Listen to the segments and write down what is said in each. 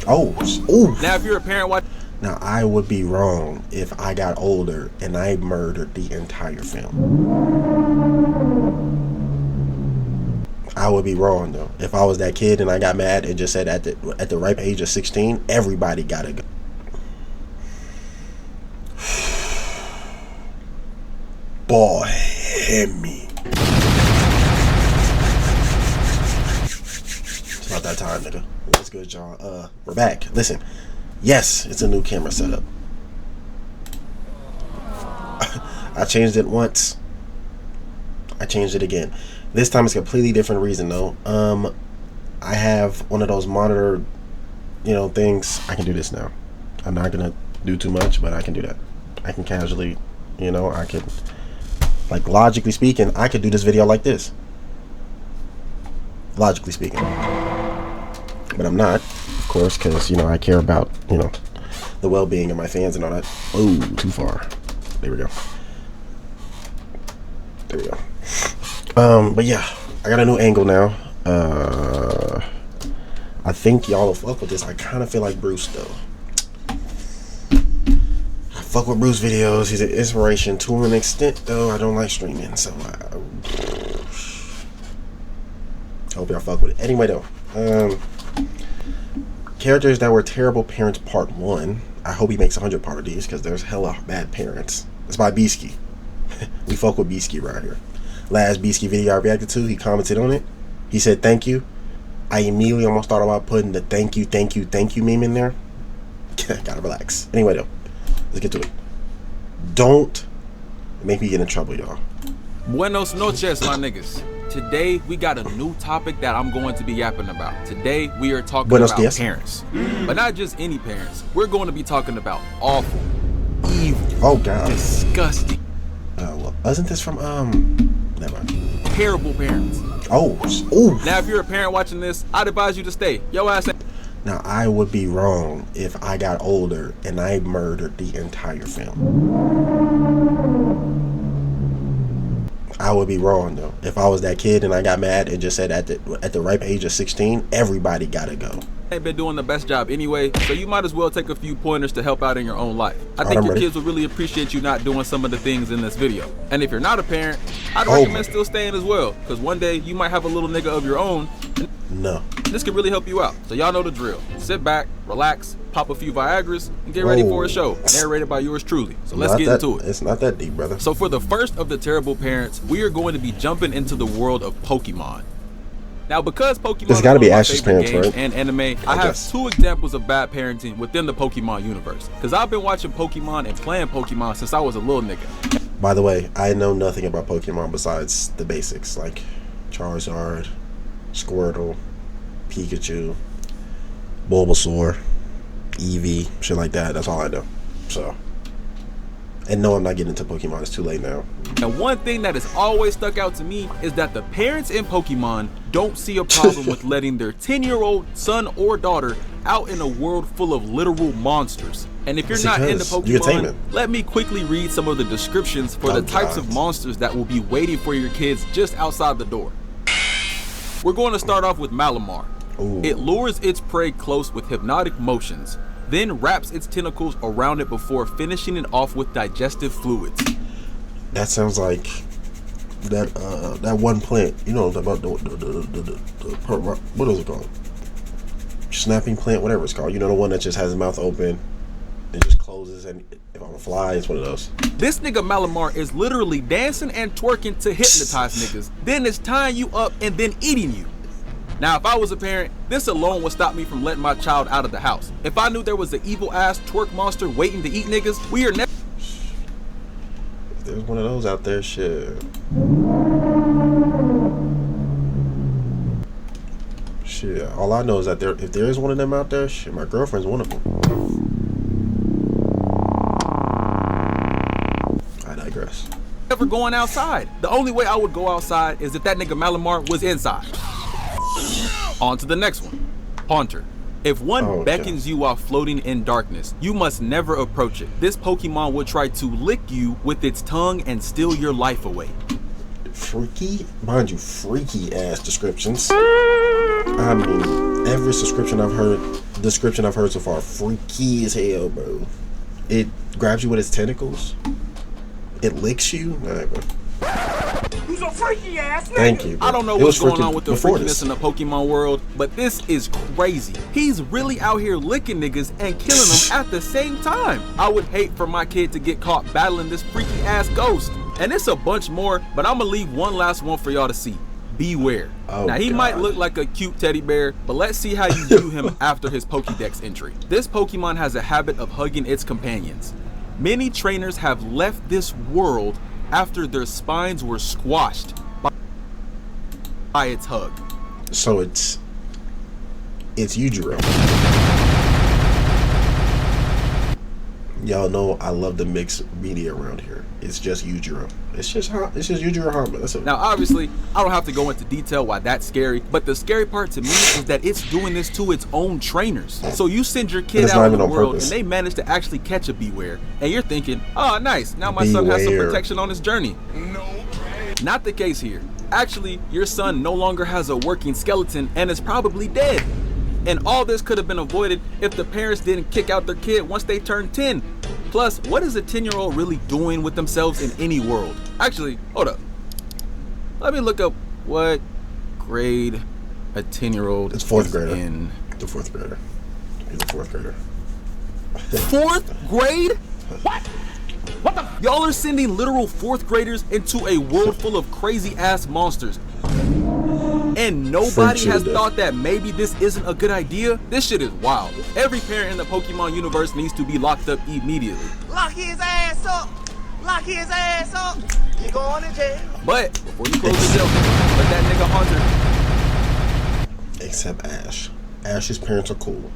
Oh. Now, if you're a parent, watch. Now, I would be wrong if I got older and I murdered the entire film. I would be wrong though. If I was that kid and I got mad and just said at the ripe age of 16, everybody gotta go. Boy, hit me. It's about that time, nigga. What's good, y'all? We're back. Listen, yes, it's a new camera setup. I changed it once. I changed it again. This time it's a completely different reason though. I have one of those monitor, things. I can do this now. I'm not gonna do too much, but I can do that. I can casually, I could, like, logically speaking, I could do this video like this. Logically speaking. But I'm not, of course, because, I care about, the well-being of my fans and all that. Oh, too far. There we go. There we go. But yeah, I got a new angle now. I think y'all will fuck with this. I kind of feel like Bruce though. I fuck with Bruce videos. He's an inspiration to an extent though. I don't like streaming, so hope y'all fuck with it. Anyway though, characters that were terrible parents part 1. I hope he makes 100 part of these because there's hella bad parents. It's by Beasky. We fuck with Beasky right here. Last Beasky video I reacted to, he commented on it. He said thank you. I immediately almost thought about putting the thank you meme in there. Gotta relax. Anyway though, let's get to it. Don't make me get in trouble, y'all. Buenos noches, my niggas. Today we got a new topic that I'm going to be yapping about. Today we are talking about parents, but not just any parents. We're going to be talking about awful, evil, disgusting. Well, wasn't this from never mind. Terrible parents. Oh. Now, if you're a parent watching this, I'd advise you to stay. Yo ass. Now, I would be wrong if I got older and I murdered the entire film. I would be wrong though. If I was that kid and I got mad and just said at the ripe age of 16, everybody gotta go. Ain't been doing the best job anyway, so you might as well take a few pointers to help out in your own life. I think your kids will really appreciate you not doing some of the things in this video. And if you're not a parent, I'd recommend still staying as well, because one day you might have a little nigga of your own. No. This could really help you out. So y'all know the drill. Sit back, relax, pop a few Viagras, and get ready for a show. Narrated by yours truly. So let's get into it. It's not that deep, brother. So for the first of the terrible parents, we are going to be jumping into the world of Pokemon. Now, because Pokemon is one of my favorite games and anime, I have 2 examples of bad parenting within the Pokemon universe. Because I've been watching Pokemon and playing Pokemon since I was a little nigga. By the way, I know nothing about Pokemon besides the basics, like Charizard, Squirtle, Pikachu, Bulbasaur, Eevee, shit like that. That's all I know. So, and no, I'm not getting into Pokemon. It's too late now. And one thing that has always stuck out to me is that the parents in Pokemon don't see a problem with letting their 10-year-old son or daughter out in a world full of literal monsters. And if you're not into Pokemon, let me quickly read some of the descriptions for the types of monsters that will be waiting for your kids just outside the door. We're going to start off with Malamar. It lures its prey close with hypnotic motions, then wraps its tentacles around it before finishing it off with digestive fluids. That sounds like that one plant, about the what is it called? Snapping plant, whatever it's called. The one that just has its mouth open and just closes, and if I'm a fly, it's one of those. This nigga Malamar is literally dancing and twerking to hypnotize niggas. Then it's tying you up and then eating you. Now, if I was a parent, this alone would stop me from letting my child out of the house. If I knew there was an evil ass twerk monster waiting to eat niggas, we are never. If there's one of those out there, shit. Shit, all I know is that if there is one of them out there, shit, my girlfriend's one of them. I digress. Never going outside. The only way I would go outside is if that nigga Malamar was inside. On to the next one. Haunter. If one beckons you while floating in darkness, you must never approach it. This Pokemon will try to lick you with its tongue and steal your life away. Freaky? Mind you, freaky ass descriptions. I mean, every description I've heard description I've heard so far. Freaky as hell, bro. It grabs you with its tentacles. It licks you. All right, bro. Who's a freaky ass nigga? Thank you, bro. I don't know It what's was going on with the before freakiness this. in the Pokemon world, but this is crazy. He's really out here licking niggas and killing them at the same time. I would hate for my kid to get caught battling this freaky ass ghost. And it's a bunch more, but I'm gonna leave one last one for y'all to see. Beware. Oh, now he God. might look like a cute teddy bear, but let's see how you view him after his Pokédex entry. This Pokemon has a habit of hugging its companions. Many trainers have left this world after their spines were squashed by its hug. So it's Yujiro. Y'all know I love the mixed media around here. It's just Yujiro. It's just Yujiro Hanma. That's it. Now, obviously, I don't have to go into detail why that's scary, but the scary part to me is that it's doing this to its own trainers. So you send your kid It's out not in the even on world purpose. and they manage to actually catch a Beware, and you're thinking, oh, nice, now my son has some Beware. protection on his journey. Not the case here. Actually, your son no longer has a working skeleton and is probably dead. And all this could have been avoided if the parents didn't kick out their kid once they turned 10. Plus, what is a 10-year-old really doing with themselves in any world? Actually, hold up. Let me look up what grade a 10-year-old It's fourth is grader. in. The fourth grader. He's a fourth grader. Fourth grade? What the? Y'all are sending literal fourth graders into a world full of crazy ass monsters. And nobody Freak has shit, thought that maybe this isn't a good idea? This shit is wild. Every parent in the Pokemon universe needs to be locked up immediately. Lock his ass up. Lock his ass up. You going to jail. But before you close the deal, let that nigga Hunter Except Ash. Ash's parents are cool.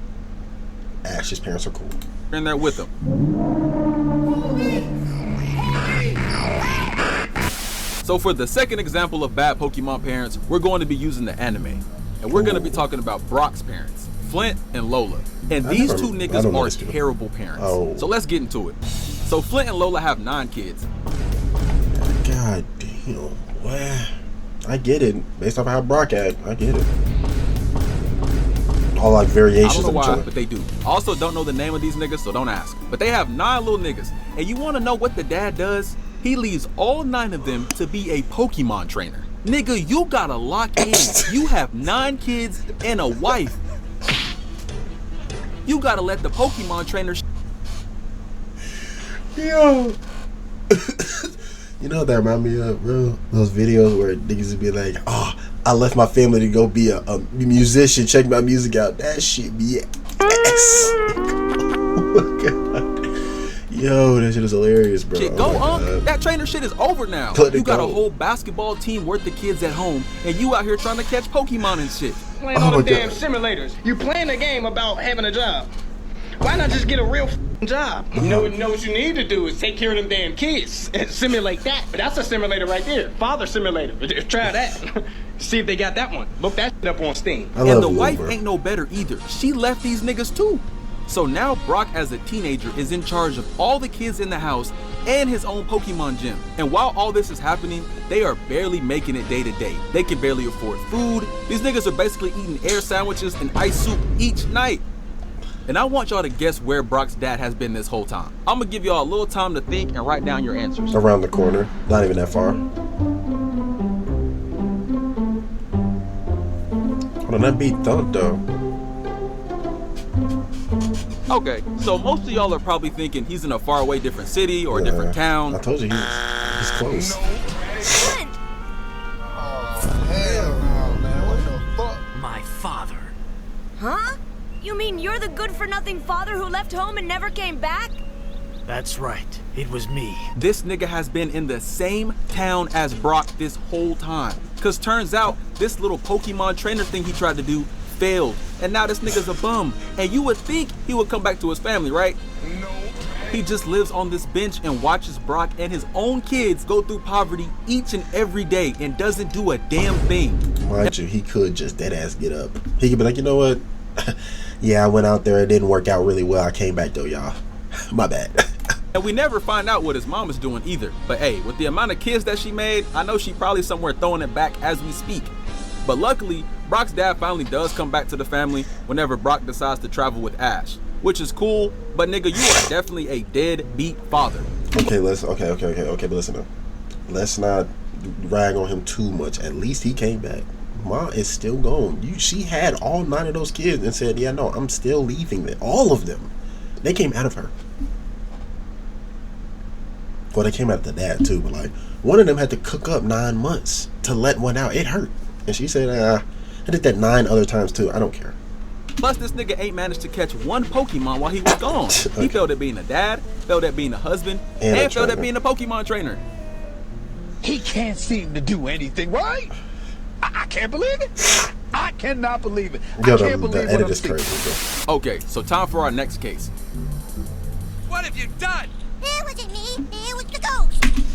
Ash's parents are cool. in there with him. So for the second example of bad Pokemon parents, we're going to be using the anime. And we're going to be talking about Brock's parents, Flint and Lola. And these two I niggas don't know are these people. terrible parents. Oh. So let's get into it. So Flint and Lola have 9 kids. God damn. What? I get it. Based off of how Brock act, I get it. All like I variations don't know of each why, other. but they do. I also don't know the name of these niggas, so don't ask. But they have 9 little niggas. And you want to know what the dad does? He leaves all 9 of them to be a Pokemon trainer. Nigga, you gotta lock in. You have 9 kids and a wife. You gotta let the Pokemon trainer Yo. You know what that remind me of, bro? Those videos where niggas would be like, oh, I left my family to go be a musician, check my music out. That shit be ass. Oh my God. Yo, that shit is hilarious, bro. shit. Oh Go my on. God. That trainer shit is over now. Let it You got go. a whole basketball team worth of kids at home, and you out here trying to catch Pokemon and shit. Playing Oh all my them damn God. simulators. You playing a game about having a job. Why not just get a real job? You know what you need to do is take care of them damn kids and simulate that. But that's a simulator right there. Father simulator. Try that. See if they got that one. Look that shit up on Steam. I love And the Lou, wife bro. ain't no better either. She left these niggas too. So now Brock as a teenager is in charge of all the kids in the house and his own Pokemon gym. And while all this is happening, they are barely making it day to day. They can barely afford food. These niggas are basically eating air sandwiches and ice soup each night. And I want y'all to guess where Brock's dad has been this whole time. I'm gonna give y'all a little time to think and write down your answers. Around the corner. Not even that far. Hold on, that beat thump though. Okay, so most of y'all are probably thinking he's in a faraway different city or a different town. I told you he's close. Flint! Hell no, man. What the fuck? My father. Huh? You mean you're the good-for-nothing father who left home and never came back? That's right. It was me. This nigga has been in the same town as Brock this whole time. Cause turns out this little Pokemon trainer thing he tried to do failed. And now this nigga's a bum. And you would think he would come back to his family, right? No. He just lives on this bench and watches Brock and his own kids go through poverty each and every day and doesn't do a damn thing. Mind you, he could just dead ass get up. He could be like, you know what? Yeah, I went out there. It didn't work out really well. I came back though, y'all. My bad. And we never find out what his mom is doing either. But hey, with the amount of kids that she made, I know she probably somewhere throwing it back as we speak. But luckily, Brock's dad finally does come back to the family whenever Brock decides to travel with Ash, which is cool, but nigga, you are definitely a deadbeat father. Okay, but listen though. Let's not rag on him too much. At least he came back. Ma is still gone. She had all 9 of those kids and said, yeah, no, I'm still leaving them. All of them. They came out of her. Well, they came out of the dad too, but like, one of them had to cook up 9 months to let one out. It hurt. And she said, I did that 9 other times too. I don't care. Plus, this nigga ain't managed to catch one Pokemon while he was gone. Okay. He failed at being a dad, failed at being a husband, and failed at being a Pokemon trainer. He can't seem to do anything, right? I can't believe it. I cannot believe it. Yo, I can't believe the what edit I'm is seeing. crazy, bro. Okay, so time for our next case. What have you done? It wasn't me. It was the ghost.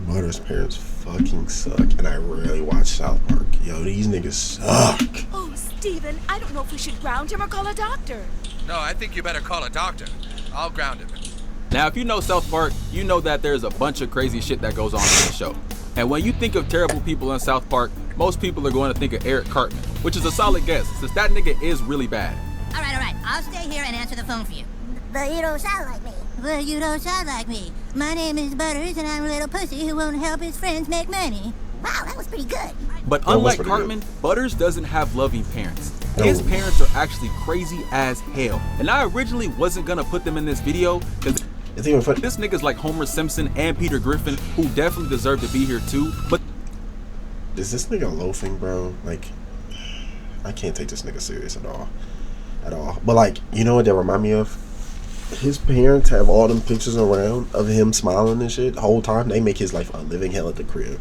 Butters' parents fucking suck, and I rarely watch South Park. Yo, these niggas suck. Oh, Steven, I don't know if we should ground him or call a doctor. No, I think you better call a doctor. I'll ground him. Now, if you know South Park, you know that there's a bunch of crazy shit that goes on in the show. And when you think of terrible people in South Park, most people are going to think of Eric Cartman, which is a solid guess, since that nigga is really bad. All right. I'll stay here and answer the phone for you. But you don't sound like me. Well, you don't sound like me. My name is Butters, and I'm a little pussy who won't help his friends make money. Wow, that was pretty good. But That was unlike pretty Cartman, Butters doesn't have loving parents. No. His parents are actually crazy as hell. And I originally wasn't gonna put them in this video, because It's even funny. this nigga's like Homer Simpson and Peter Griffin, who definitely deserve to be here too. But Is this nigga loafing, bro? Like, I can't take this nigga serious at all. But like, you know what that remind me of? His parents have all them pictures around of him smiling and shit the whole time. They make his life a living hell at the crib.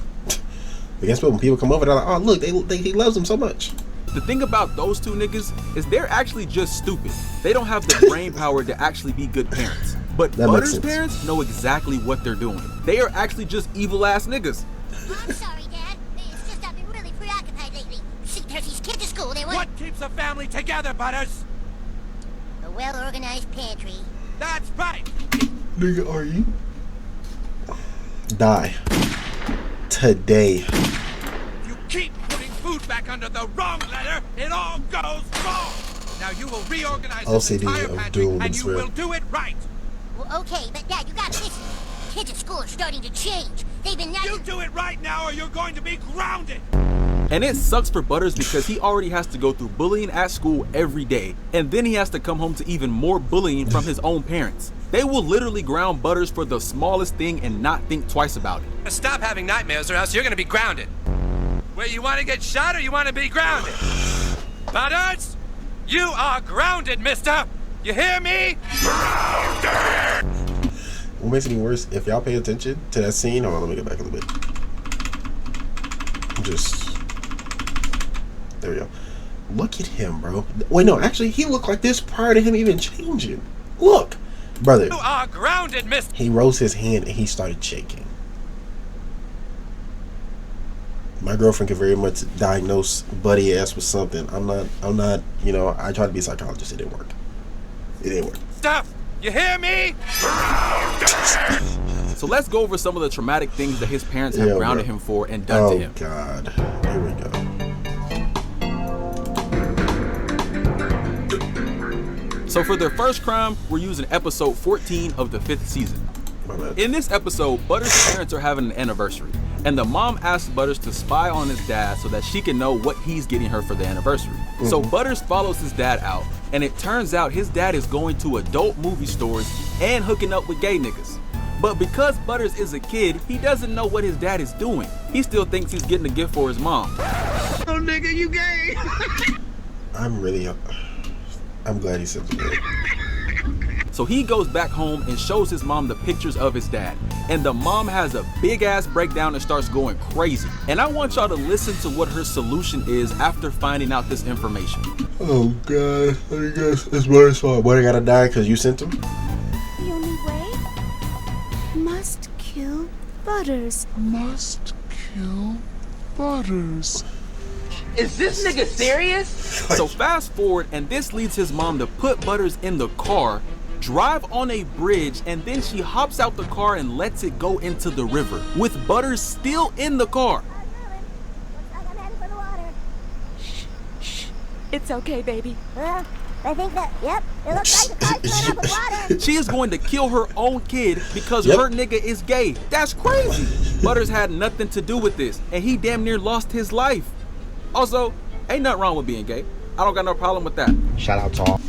I guess when people come over, they're like, oh look, he loves them so much. the thing about those two niggas is they're actually just stupid. They don't have the brain power to actually be good parents. But That makes Butters' sense. parents know exactly what they're doing. They are actually just evil ass niggas. I'm sorry, Dad. It's just I've been really preoccupied lately. See, there's these kids at school. They want What keeps a family together, Butters? a well-organized pantry. That's right. Nigga, are you? Die. Today. You keep putting food back under the wrong letter, it all goes wrong. Now you will reorganize this OCD entire of pantry, doom and and you swear. will do it right. Well, okay, but Dad, you gotta listen. Kids at school are starting to change. They've been You do it right now, or you're going to be grounded. And it sucks for Butters because he already has to go through bullying at school every day. And then he has to come home to even more bullying from his own parents. They will literally ground Butters for the smallest thing and not think twice about it. Stop having nightmares, or else you're going to be grounded. Where you want to get shot, or you want to be grounded? Butters, you are grounded, mister. You hear me? What makes it even worse, if y'all pay attention to that scene, hold on, let me get back a little bit. There we go. Look at him, bro. Wait, no, actually, he looked like this prior to him even changing. Look, brother. You are grounded, mister. He rose his hand and he started shaking. My girlfriend could very much diagnose Buddy ass with something. I'm not, you know, I tried to be a psychologist. It didn't work. It didn't work. Stuff. You hear me? So let's go over some of the traumatic things that his parents have Yeah, grounded bro. him for and done to Oh, him. God. Here we go. So for their first crime, we're using episode 14 of the 5th season. My bad. In this episode, Butters' parents are having an anniversary, and the mom asks Butters to spy on his dad so that she can know what he's getting her for the anniversary. So Butters follows his dad out, and it turns out his dad is going to adult movie stores and hooking up with gay niggas. But because Butters is a kid, he doesn't know what his dad is doing. He still thinks he's getting a gift for his mom. Oh, nigga, you gay. I'm glad he said that. So he goes back home and shows his mom the pictures of his dad. And the mom has a big ass breakdown and starts going crazy. And I want y'all to listen to what her solution is after finding out this information. Oh, God. Let me guess. It's Buddy's fault. Buddy gotta die because you sent him? The only way? Must kill Butters. Must kill Butters. Is this nigga serious? So fast forward, and this leads his mom to put Butters in the car, drive on a bridge, and then she hops out the car and lets it go into the river, with Butters still in the car. It's okay, baby. I think that, yep, it looks like the car's filling up with water. She is going to kill her own kid because her nigga is gay. That's crazy. Butters had nothing to do with this, and he damn near lost his life. Also, ain't nothing wrong with being gay. I don't got no problem with that. Shout out to all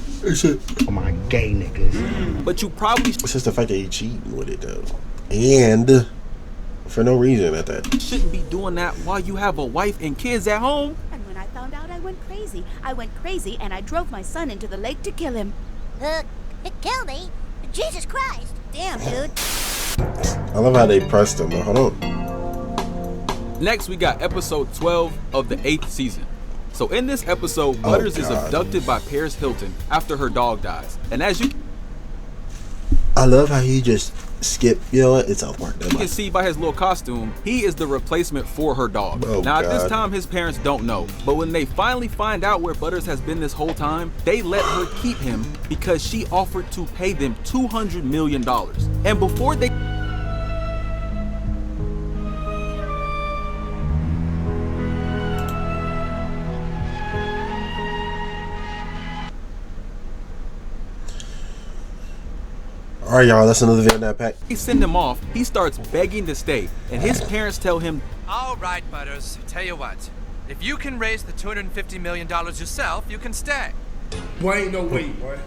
my gay niggas. But you probably It's just the fact that he cheating with it though, and for no reason at that. shouldn't be doing that while you have a wife and kids at home. And when I found out, I went crazy. I went crazy and I drove my son into the lake to kill him. It killed me? Jesus Christ. Damn, dude. I love how they pressed him. Hold on. Next, we got episode 12 of the 8th season. So in this episode, Butters is God. abducted by Paris Hilton after her dog dies. And as you I love how he just skipped. You know what? It's South can see by his little costume, he is the replacement for her dog. Oh, now, at this God. time, his parents don't know. But when they finally find out where Butters has been this whole time, they let her keep him because she offered to pay them $200 million. And before they... All right, y'all. That's another video in that pack. They send him off, he starts begging to stay, and his parents tell him, All right, Butters. Tell you what. If you can raise the $250 million yourself, you can stay. Boy, ain't no way, boy.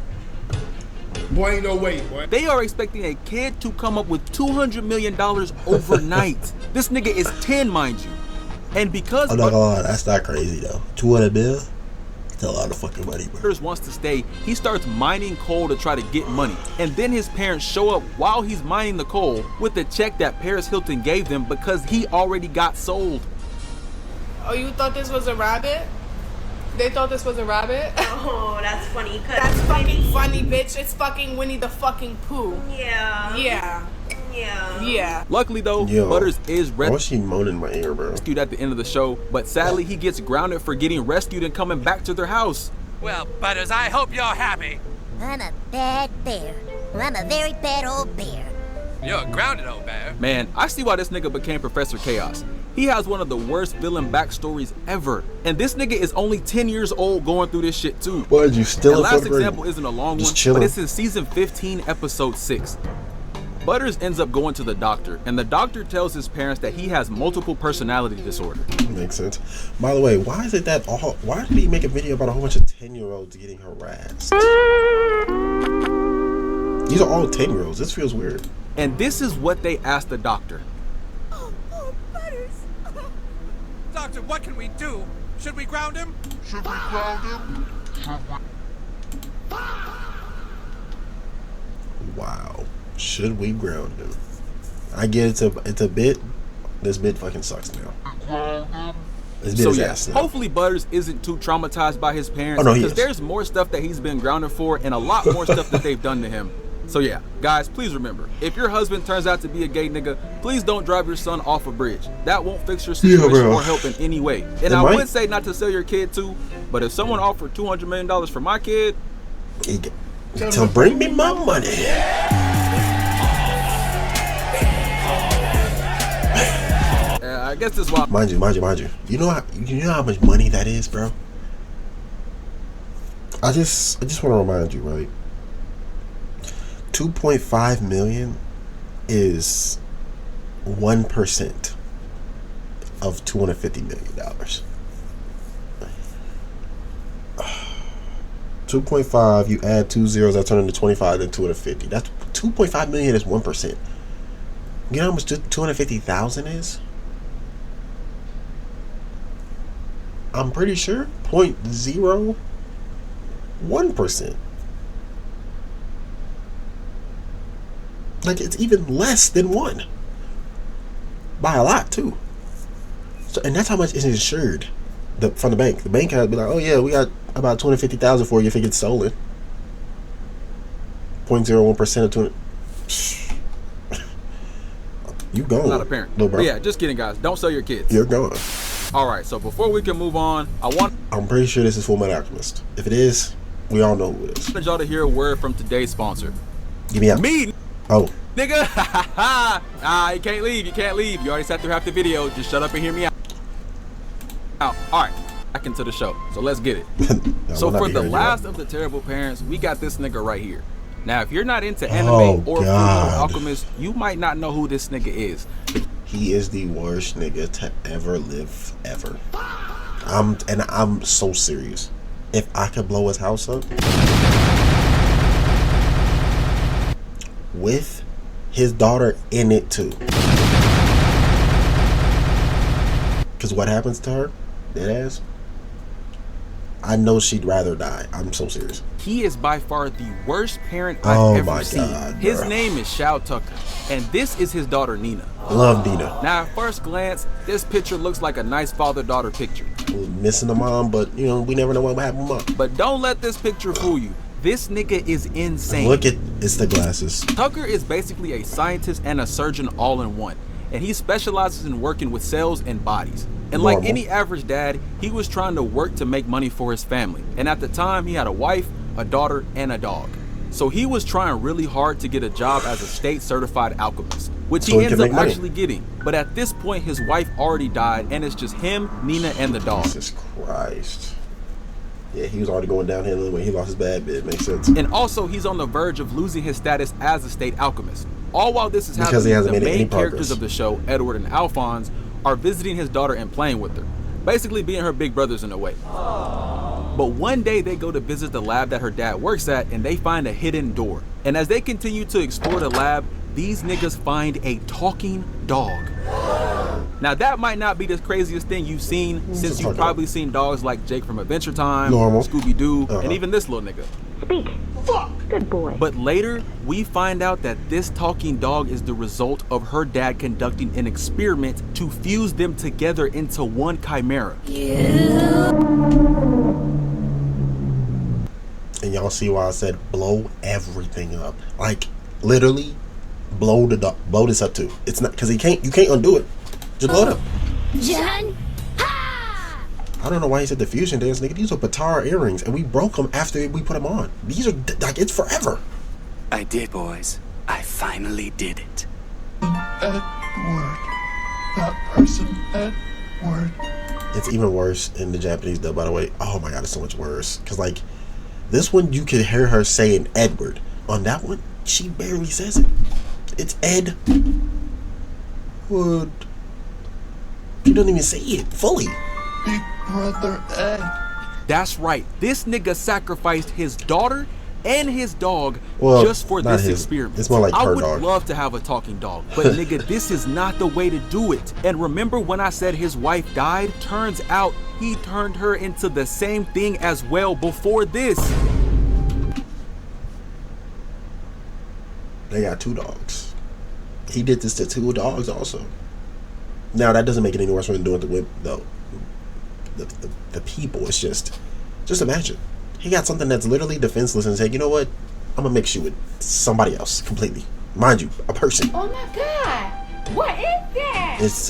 Boy, ain't no way, boy. they are expecting a kid to come up with $200 million overnight. This nigga is 10, mind you. And because I'm not gonna lie, that's not crazy though. 200 mil? It's a lot of fucking money, bro. Butters wants to stay, he starts mining coal to try to get money. And then his parents show up while he's mining the coal with the check that Paris Hilton gave them because he already got sold. Oh, you thought this was a rabbit? They thought this was a rabbit? Oh, that's funny. That's fucking funny, bitch. It's fucking Winnie the fucking Pooh. Yeah. Yeah. Yeah. Yeah. Luckily though, Yo, Butters is why was she moaning in my ear, bro? rescued at the end of the show, but sadly he gets grounded for getting rescued and coming back to their house. Well, Butters, I hope you're happy. I'm a bad bear. I'm a very bad old bear. You're a grounded old bear. Man, I see why this nigga became Professor Chaos. He has one of the worst villain backstories ever. And this nigga is only 10 years old going through this shit too. Why did you still The in last fourth grade? example isn't a long Just one, chilling. but it's in season 15, episode 6. Butters ends up going to the doctor, and the doctor tells his parents that he has multiple personality disorder. Makes sense. By the way, why is it that all? Why did he make a video about a whole bunch of 10-year-olds getting harassed? These are all 10-year-olds. This feels weird. And this is what they asked the doctor. Oh, Butters. Doctor, what can we do? Should we ground him? Wow. Should we ground him? I get it's a bit. This bit fucking sucks now. This bit So is yeah, ass now. hopefully Butters isn't too traumatized by his parents, Oh, no, he because is. there's more stuff that he's been grounded for and a lot more stuff that they've done to him. So yeah, guys, please remember, if your husband turns out to be a gay nigga, please don't drive your son off a bridge. That won't fix your situation bro. or help in any way. And It I might. would say not to sell your kid too, but if someone offered $200 million for my kid, To bring me my money. I guess this is why. Mind you. You know how much money that is, bro. I just want to remind you, right? 2.5 million is 1% of $250 million. 2.5, you add 2 zeros, that turn into 25, then 250. That's 2.5 million is 1%. You know how much 250,000 is? I'm pretty sure 0.01%. Like, it's even less than 1 by a lot too. So, and that's how much is insured from the bank. The bank has be like, oh yeah, we got about 250,000 for you if it gets stolen. 0.01% of 20. You going? I'm not a parent. No, bro. But yeah, just kidding, guys. Don't sell your kids. You're going. All right, so before we can move on, I'm pretty sure this is Full Metal Alchemist. If it is, we all know who it is. I want y'all to hear a word from today's sponsor. Give me out. Me, Oh, nigga. You can't leave. You can't leave. You already sat through half the video. Just shut up and hear me out. All right. back into the show. So let's get it. No, So we'll not for be the hearing you last out. of the terrible parents, we got this nigga right here. Now, if you're not into anime or Fullmetal God. Alchemist, you might not know who this nigga is. He is the worst nigga to ever live, ever. I'm so serious. If I could blow his house up with his daughter in it too, because what happens to her, dead ass, I know she'd rather die. I'm so serious. He is by far the worst parent I've ever seen. God, his bro. name is Shao Tucker, and this is his daughter Nina. Love Nina. Now, at first glance, this picture looks like a nice father-daughter picture. We're missing the mom, but you know, we never know what happened with mom. But don't let this picture fool you. This nigga is insane. Look at, it's the glasses. Tucker is basically a scientist and a surgeon all in one, and he specializes in working with cells and bodies. And like Normal. any average dad, he was trying to work to make money for his family. And at the time, he had a wife, a daughter, and a dog. So he was trying really hard to get a job as a state certified alchemist, which So he he ends can up make money. actually getting. But at this point, his wife already died, and it's just him, Nina, and the dog. Jesus Christ. Yeah, he was already going downhill when he lost his bad bit. Makes sense. And also, he's on the verge of losing his status as a state alchemist. All while this is Because he happening, hasn't the made any main characters progress. of the show, Edward and Alphonse, are visiting his daughter and playing with her, basically being her big brothers in a way. But one day they go to visit the lab that her dad works at, and they find a hidden door. And as they continue to explore the lab, these niggas find a talking dog. Now that might not be the craziest thing you've seen, since you've probably seen dogs like Jake from Adventure Time, Normal. Scooby-Doo, Uh-huh. and even this little nigga. Speak. Good boy. But later, we find out that this talking dog is the result of her dad conducting an experiment to fuse them together into one chimera. And y'all see why I said blow everything up. Like literally, blow this up too. It's not because you can't undo it. Just blow it up. John? I don't know why he said the fusion dance, nigga. These are Patara earrings, and we broke them after we put them on. These are like it's forever. I did, boys. I finally did it. Edward. That person, Edward. It's even worse in the Japanese dub, by the way. Oh my god, it's so much worse. Cause like this one, you could hear her saying Edward. On that one, she barely says it. It's Ed. Wood. She doesn't even say it fully. Big brother Ed. That's right. This nigga sacrificed his daughter and his dog Well, just for not this his. experiment. It's more like I her would dog. love to have a talking dog, but nigga, this is not the way to do it. And remember when I said his wife died? Turns out he turned her into the same thing as well before this. They got 2 dogs. He did this to 2 dogs also. Now that doesn't make it any worse when doing it to the people. It's just imagine he got something that's literally defenseless and said, you know what, I'm gonna mix you with somebody else completely. Mind you, a person. Oh my god. What is that? It's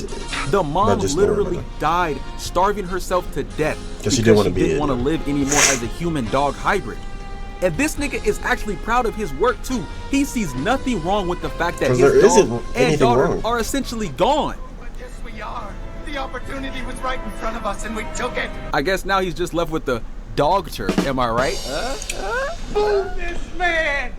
The mom not just literally normal. died, starving herself to death Because she didn't want to be it. want to live anymore as a human-dog hybrid. And this nigga is actually proud of his work too. He sees nothing wrong with the fact that 'Cause his there isn't dog and anything daughter wrong. are essentially gone. Yes, we are. The opportunity was right in front of us, and we took it. I guess now he's just left with the dog chirp. Am I right? Move this man.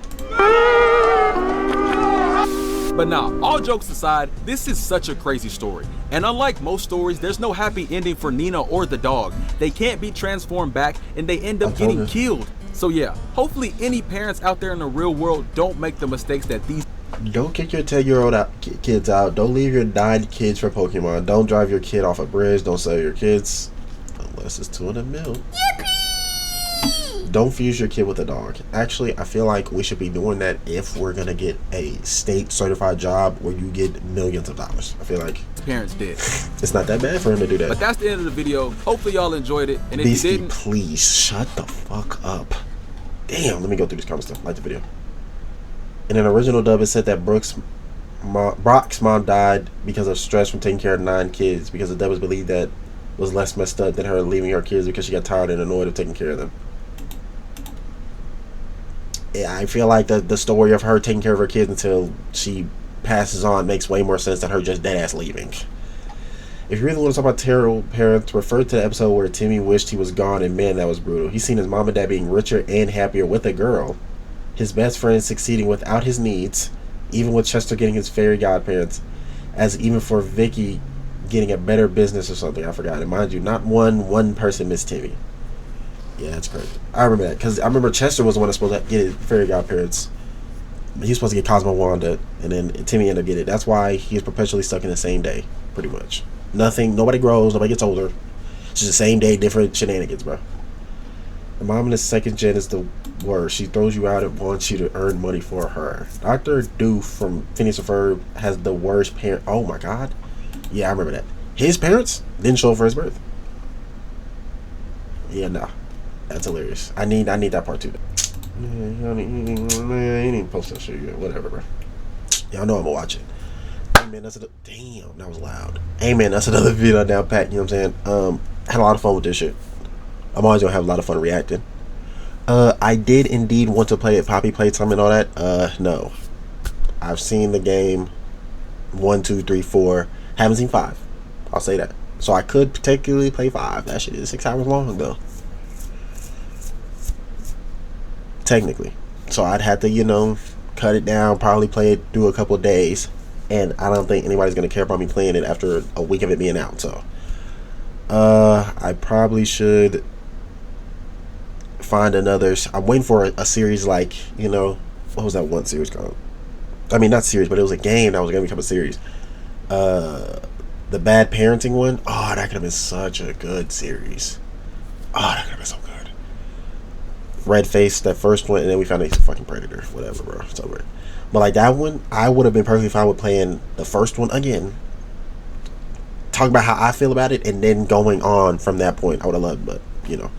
But nah, all jokes aside, this is such a crazy story. And unlike most stories, there's no happy ending for Nina or the dog. They can't be transformed back and they end up I told getting you. killed. So yeah, hopefully any parents out there in the real world don't make the mistakes that these Don't kick your 10-year-old kids out. Don't leave your 9 kids for Pokemon. Don't drive your kid off a bridge. Don't sell your kids unless it's 200 mil. Don't fuse your kid with a dog. Actually, I feel like we should be doing that if we're gonna get a state certified job where you get millions of dollars. I feel like parents did. it's not that bad for him to do that. But that's the end of the video. Hopefully y'all enjoyed it. And if Beasky, you didn't, please shut the fuck up. Damn, let me go through this comment stuff. Like the video. In an original dub, it said that Brock's mom died because of stress from taking care of 9 kids, because the dub is believed that was less messed up than her leaving her kids because she got tired and annoyed of taking care of them. Yeah, I feel like the story of her taking care of her kids until she passes on makes way more sense than her just dead ass leaving. If you really want to talk about terrible parents, refer to the episode where Timmy wished he was gone, and man, that was brutal. He's seen his mom and dad being richer and happier with a girl, his best friend succeeding without his needs, even with Chester getting his fairy godparents, as even for Vicky getting a better business or something. I forgot. And mind you, not one person missed Timmy. Yeah, that's crazy. I remember that because I remember Chester was the one that's supposed to get his fairy godparents. He was supposed to get Cosmo Wanda, and then Timmy ended up getting it. That's why he's perpetually stuck in the same day, pretty much. Nobody grows, nobody gets older. It's just the same day, different shenanigans, bro. The mom in the second gen is the worst. She throws you out and wants you to earn money for her. Dr. Doof from Phineas and Ferb has the worst parent. Oh my god. Yeah, I remember that. His parents didn't show up for his birth. Yeah, no. That's hilarious. I need that part too. Man, you didn't post that shit yet. Whatever, bro. Y'all know I'm gonna watch it. Hey man, damn, that was loud. Hey man, that's another video down pat, you know what I'm saying? Had a lot of fun with this shit. I'm always gonna have a lot of fun reacting. I did indeed want to play it. Poppy Playtime and all that. No. I've seen the game 1, 2, 3, 4. Haven't seen 5. I'll say that. So I could particularly play 5. That shit is 6 hours long though. Technically. So I'd have to, you know, cut it down, probably play it through a couple of days. And I don't think anybody's gonna care about me playing it after a week of it being out. So I probably should find another. I'm waiting for a series like, you know, what was that one series called? I mean, not series, but it was a game that was gonna become a series. The Bad Parenting one. Oh, that could have been such a good series. Oh, that could have been so good. Red Face, that first one, and then we found out he's a fucking predator. Whatever, bro. It's over. But like that one, I would have been perfectly fine with playing the first one again. Talk about how I feel about it, and then going on from that point. I would have loved, but you know.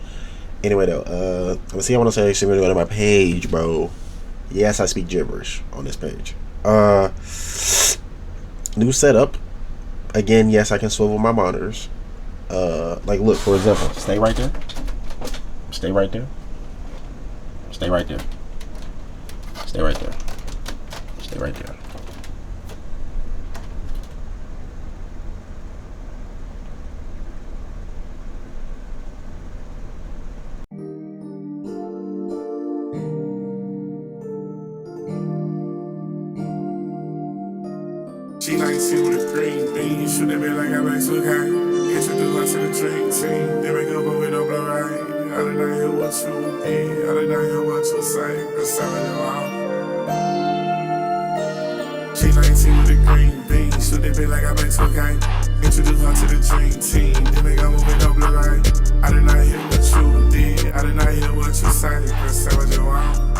Anyway, though, let's see. I want to say something on my page, bro. Yes, I speak gibberish on this page. New setup. Again, yes, I can swivel my monitors. Like, look, for example, stay right there. Stay right there. Stay right there. Stay right there. Stay right there. She like see with a green bean, shoot that bitch like I back to a guy. Introduce her to the dream team, then make up a window blow right. I did not hear what you did, I did not hear what you say, the sound of your mouth. She 19 with a green bean, shoot that bitch like I back to a guy. Introduce her to the dream team, then make up a window blow right. I did not hear what you did, I did not hear what you say, the sound of your mouth.